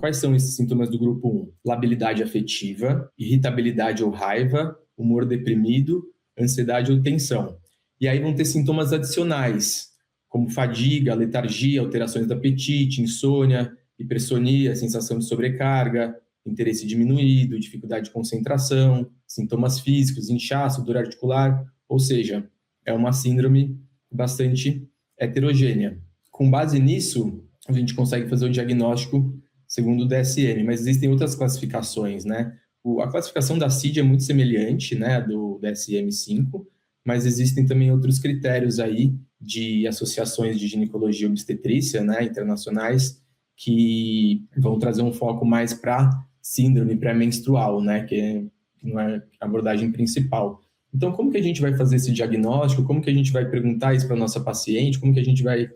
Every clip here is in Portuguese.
Quais são esses sintomas do grupo 1? Labilidade afetiva, irritabilidade ou raiva, humor deprimido, ansiedade ou tensão. E aí vão ter sintomas adicionais, como fadiga, letargia, alterações do apetite, insônia, hipersonia, sensação de sobrecarga, interesse diminuído, dificuldade de concentração, sintomas físicos, inchaço, dor articular, ou seja, é uma síndrome bastante heterogênea. Com base nisso, a gente consegue fazer o diagnóstico segundo o DSM, mas existem outras classificações, né? A classificação da CID é muito semelhante, né, do DSM-5, mas existem também outros critérios aí de associações de ginecologia e obstetrícia, né, internacionais, que vão trazer um foco mais para síndrome pré-menstrual, né, que não é a abordagem principal. Então, como que a gente vai fazer esse diagnóstico? Como que a gente vai perguntar isso para a nossa paciente? Como que a gente vai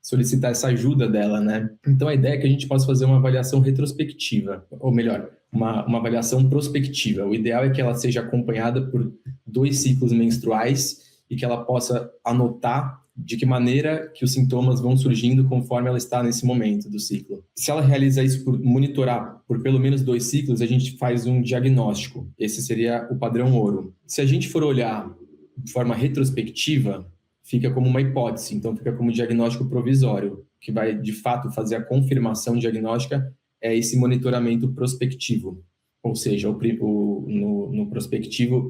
solicitar essa ajuda dela, né? Então, a ideia é que a gente possa fazer uma avaliação retrospectiva, ou melhor, uma avaliação prospectiva. O ideal é que ela seja acompanhada por 2 ciclos menstruais e que ela possa anotar de que maneira que os sintomas vão surgindo conforme ela está nesse momento do ciclo. Se ela realiza isso por monitorar por pelo menos 2 ciclos, a gente faz um diagnóstico. Esse seria o padrão ouro. Se a gente for olhar de forma retrospectiva, fica como uma hipótese, então fica como diagnóstico provisório, que vai de fato fazer a confirmação diagnóstica é esse monitoramento prospectivo. Ou seja, no prospectivo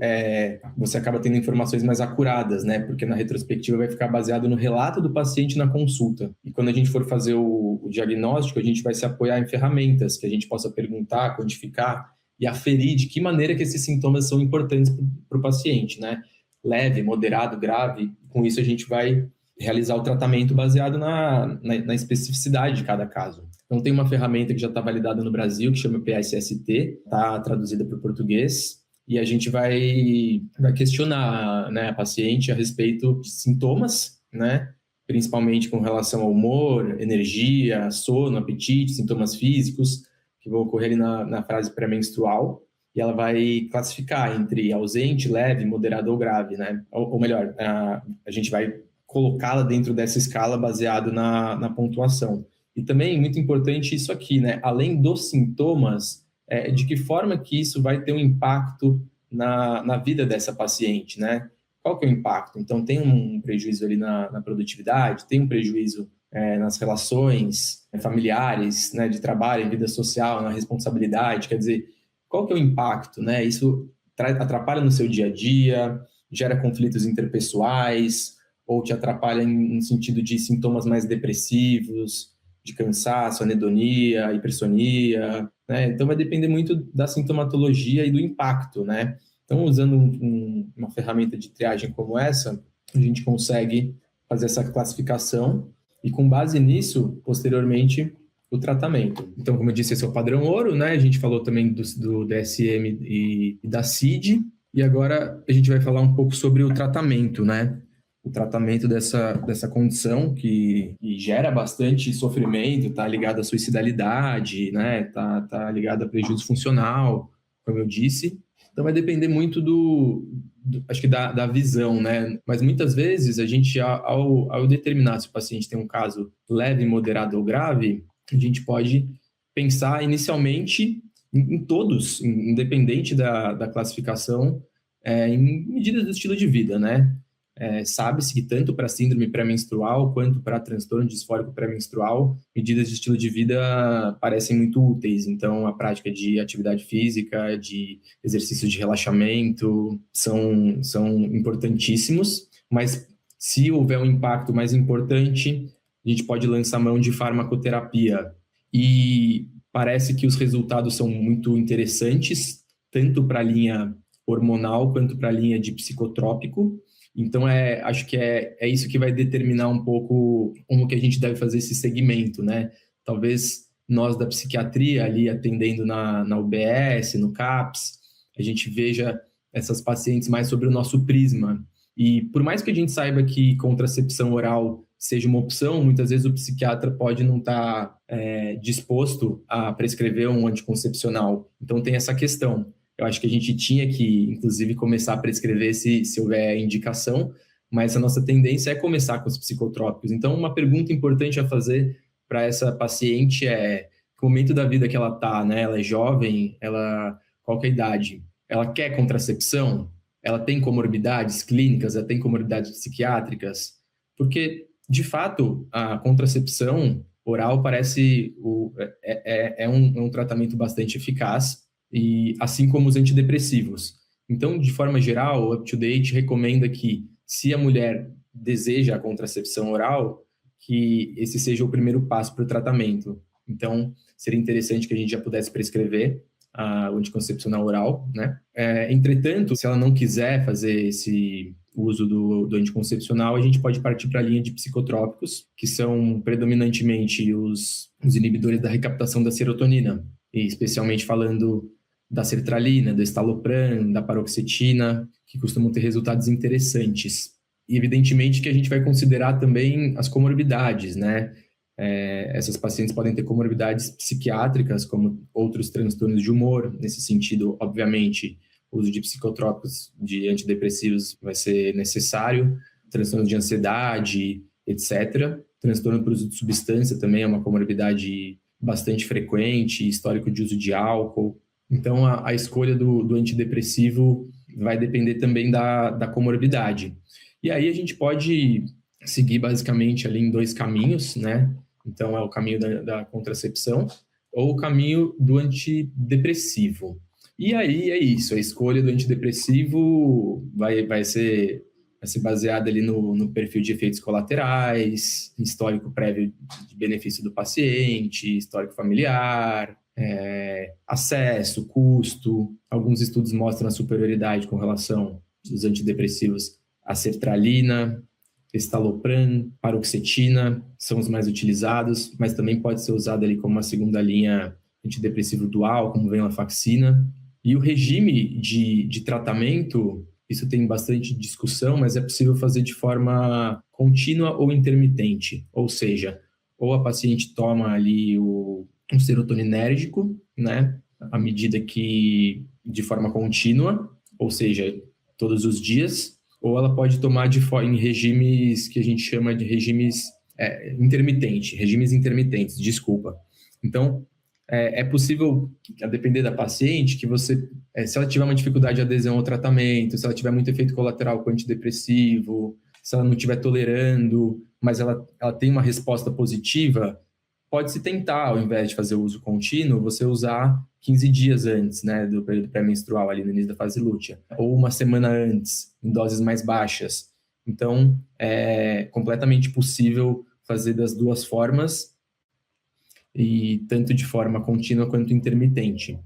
você acaba tendo informações mais acuradas, né? Porque na retrospectiva vai ficar baseado no relato do paciente na consulta. E quando a gente for fazer o diagnóstico, a gente vai se apoiar em ferramentas que a gente possa perguntar, quantificar e aferir de que maneira que esses sintomas são importantes para o paciente, né? Leve, moderado, grave. Com isso a gente vai realizar o tratamento baseado na especificidade de cada caso. Então, tem uma ferramenta que já está validada no Brasil, que chama PSST, está traduzida para o português, e a gente vai questionar, né, a paciente a respeito de sintomas, né, principalmente com relação ao humor, energia, sono, apetite, sintomas físicos, que vão ocorrer ali na fase pré-menstrual, e ela vai classificar entre ausente, leve, moderado ou grave, né, ou melhor, a gente vai colocá-la dentro dessa escala baseado na pontuação. E também, muito importante isso aqui, né? Além dos sintomas, de que forma que isso vai ter um impacto na vida dessa paciente, né? Qual que é o impacto? Então, tem um prejuízo ali na produtividade, tem um prejuízo nas relações familiares, né? De trabalho, vida social, na responsabilidade, quer dizer, qual que é o impacto, né? Isso atrapalha no seu dia a dia, gera conflitos interpessoais, ou te atrapalha no sentido de sintomas mais depressivos, de cansaço, anedonia, hipersonia, né? Então vai depender muito da sintomatologia e do impacto, né? Então, usando uma ferramenta de triagem como essa, a gente consegue fazer essa classificação e, com base nisso, posteriormente, o tratamento. Então, como eu disse, esse é o padrão ouro, né? A gente falou também do DSM e da CID, e agora a gente vai falar um pouco sobre o tratamento, né? O tratamento dessa condição que gera bastante sofrimento, está ligado à suicidalidade, né? Tá ligado a prejuízo funcional, como eu disse. Então vai depender muito acho que da visão, né? Mas muitas vezes a gente, ao determinar se o paciente tem um caso leve, moderado ou grave, a gente pode pensar inicialmente em todos, independente da classificação, em medidas do estilo de vida, né? Sabe-se que tanto para síndrome pré-menstrual quanto para transtorno disfórico pré-menstrual, medidas de estilo de vida parecem muito úteis. Então, a prática de atividade física, de exercícios de relaxamento são importantíssimos, mas se houver um impacto mais importante, a gente pode lançar mão de farmacoterapia. E parece que os resultados são muito interessantes, tanto para a linha hormonal quanto para a linha de psicotrópico. Então, acho que é isso que vai determinar um pouco como que a gente deve fazer esse segmento, né? Talvez nós da psiquiatria ali atendendo na UBS, no CAPS, a gente veja essas pacientes mais sobre o nosso prisma. E por mais que a gente saiba que contracepção oral seja uma opção, muitas vezes o psiquiatra pode não estar disposto a prescrever um anticoncepcional. Então, tem essa questão. Eu acho que a gente tinha que, inclusive, começar a prescrever se houver indicação, mas a nossa tendência é começar com os psicotrópicos. Então, uma pergunta importante a fazer para essa paciente é: que momento da vida que ela tá, né? Ela é jovem, qual que é a idade? Ela quer contracepção? Ela tem comorbidades clínicas? Ela tem comorbidades psiquiátricas? Porque, de fato, a contracepção oral parece um tratamento bastante eficaz, e assim como os antidepressivos. Então, de forma geral, o UpToDate recomenda que, se a mulher deseja a contracepção oral, que esse seja o primeiro passo para o tratamento. Então, seria interessante que a gente já pudesse prescrever o anticoncepcional oral, né? Entretanto, se ela não quiser fazer esse uso do anticoncepcional, a gente pode partir para a linha de psicotrópicos, que são predominantemente os inibidores da recaptação da serotonina, e especialmente falando da sertralina, do estalopram, da paroxetina, que costumam ter resultados interessantes. E evidentemente que a gente vai considerar também as comorbidades, né? Essas pacientes podem ter comorbidades psiquiátricas, como outros transtornos de humor. Nesse sentido, obviamente, o uso de psicotrópicos, de antidepressivos vai ser necessário, transtornos de ansiedade, etc. Transtorno por uso de substância também é uma comorbidade bastante frequente, histórico de uso de álcool. Então, a escolha do antidepressivo vai depender também da comorbidade. E aí a gente pode seguir basicamente ali em 2 caminhos, né? Então, é o caminho da contracepção ou o caminho do antidepressivo. E aí é isso, a escolha do antidepressivo vai ser baseada ali no perfil de efeitos colaterais, histórico prévio de benefício do paciente, histórico familiar, acesso, custo. Alguns estudos mostram a superioridade com relação aos antidepressivos à sertralina, estalopram, paroxetina, são os mais utilizados, mas também pode ser usado ali como uma segunda linha antidepressivo dual, como venlafaxina. E o regime de tratamento, isso tem bastante discussão, mas é possível fazer de forma contínua ou intermitente, ou seja, ou a paciente toma ali um serotoninérgico, né, à medida que de forma contínua, ou seja, todos os dias, ou ela pode tomar em regimes que a gente chama de regimes regimes intermitentes, desculpa. Então, é possível, a depender da paciente, que você, se ela tiver uma dificuldade de adesão ao tratamento, se ela tiver muito efeito colateral com antidepressivo, se ela não estiver tolerando, mas ela tem uma resposta positiva, pode-se tentar, ao invés de fazer o uso contínuo, você usar 15 dias antes, né, do período pré-menstrual, ali no início da fase lútea, ou uma semana antes, em doses mais baixas. Então, é completamente possível fazer das duas formas, e tanto de forma contínua quanto intermitente.